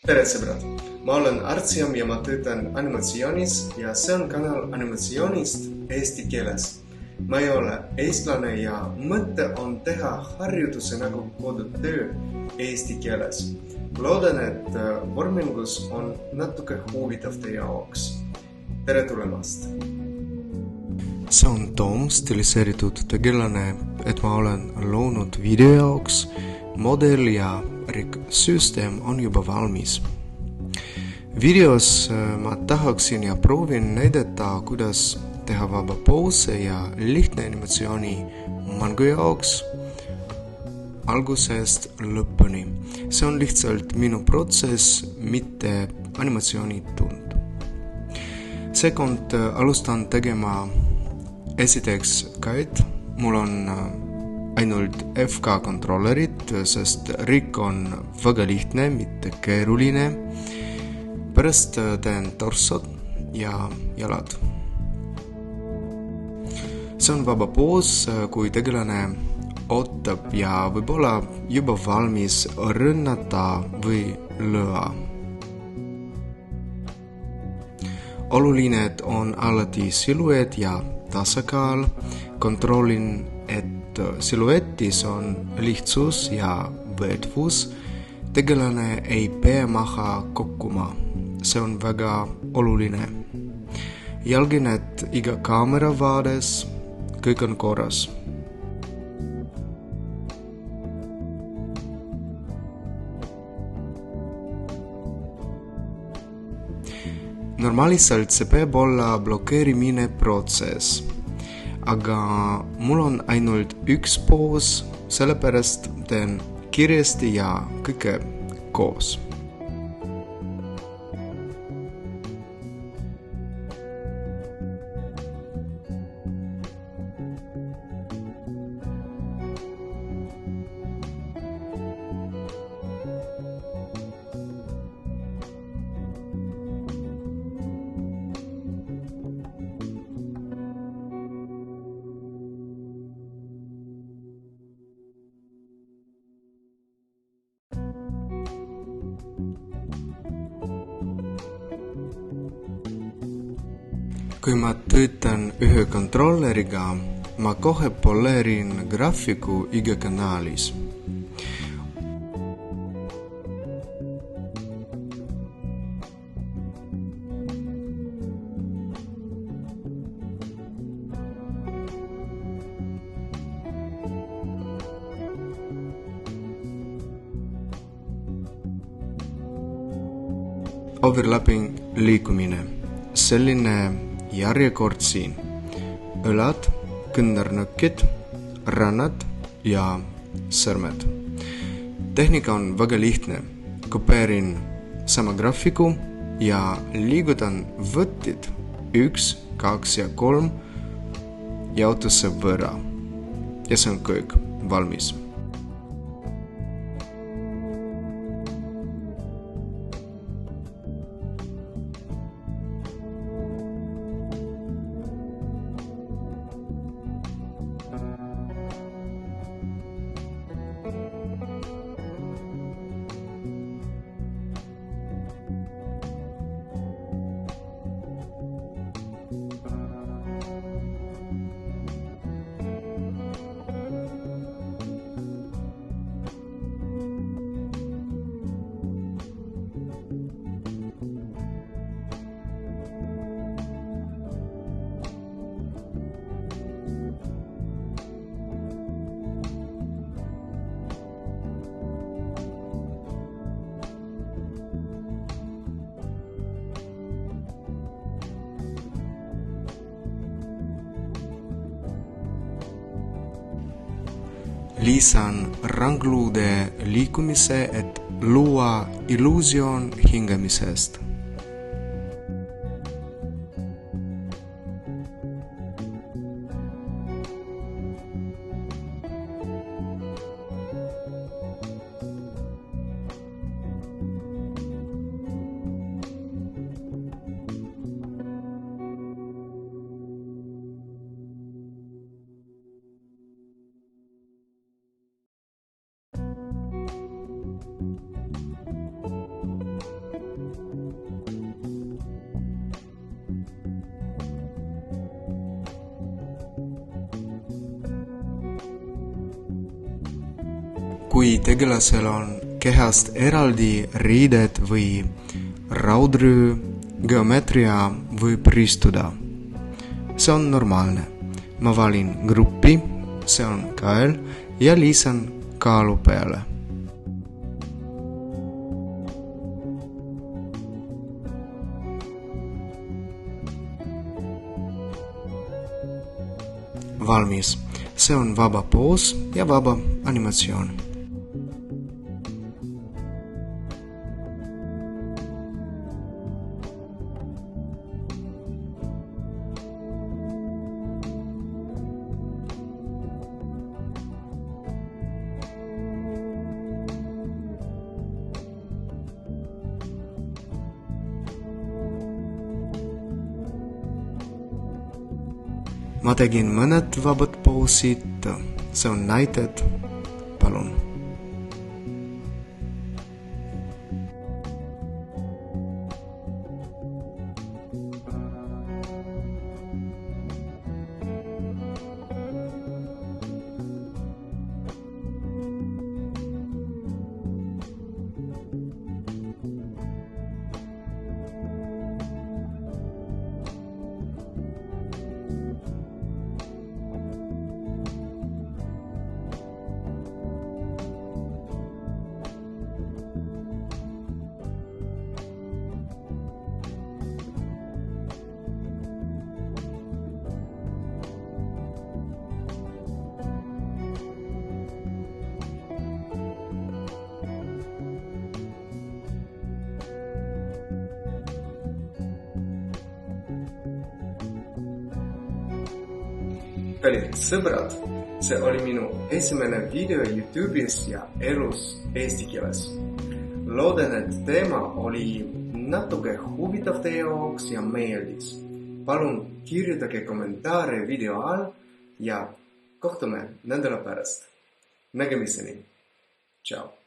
Tere sõbrad! Ma olen Artsiom ja ma töötan animatsioonis ja see on kanal animatsioonist eesti keeles. Ma ei ole eestlane ja mõte on teha harjutuse nagu kodutöö eesti keeles. Loodan, et vormingus on natuke huvitav teie jaoks. Tere tulemast! See on Tom, stiliseeritud tegelane, et ma olen loonud video jaoks. Model ja süsteem on juba valmis. Videos ma tahaksin ja proovin näidata, kuidas teha vaba poose ja lihtne animatsiooni mängu jaoks algusest lõpuni. See on lihtsalt minu protsess, mitte animatsiooni tund. Sekund alustan tegema esiteks käed. Mul on ainult FK kontrollerid, sest rig on väga lihtne, mitte keeruline. Pärast teen torsod ja jalad. See on vaba poos, kui tegelane ootab ja võib-olla juba valmis rünnata või lööa. Oluline on alati silueet ja tasakaal. Kontrollin, et siluetis on lihtsus ja võetvus. Tegelane ei pea maha kokkuma. See on väga oluline. Jälgin, et iga kaamera vaades kõik on korras. Normaalselt see peab olla blokeerimine protsess. Aga mul on ainult üks poos, sellepärast teen kiiresti ja kõike koos. Kui ma töötan ühe kontrolleriga, ma kohe poleerin graafiku iga kanaalis. Overlapping liikumine. Selline järjekord siin. Õlad, künnarnukid, rannad ja sõrmed. Tehnika on väga lihtne. Kopeerin sama graafiku ja liigutan võtid 1, 2 ja 3 jaotuse võrra. Ja see on kõik valmis. Lisan rangluude liikumise, et luua illuusioon hingamisest. kui tegelasel on kehast eraldi riided või raudrüü, geomeetria võib ristuda. See on normaalne. Ma valin gruppi, see on kael, ja lisan kaalu peale. Valmis. See on vaba poos ja vaba animatsioon. Ma tegin mõned vabad poosid, see on näited, palun. Kallid sõbrad, see oli minu esimene video YouTube'is ja elus eesti keeles. Loodan, et teema oli natuke huvitav teie jaoks ja meeldis. Palun kirjutage kommentaare video all ja kohtume nädala pärast. Nägemiseni. Ciao.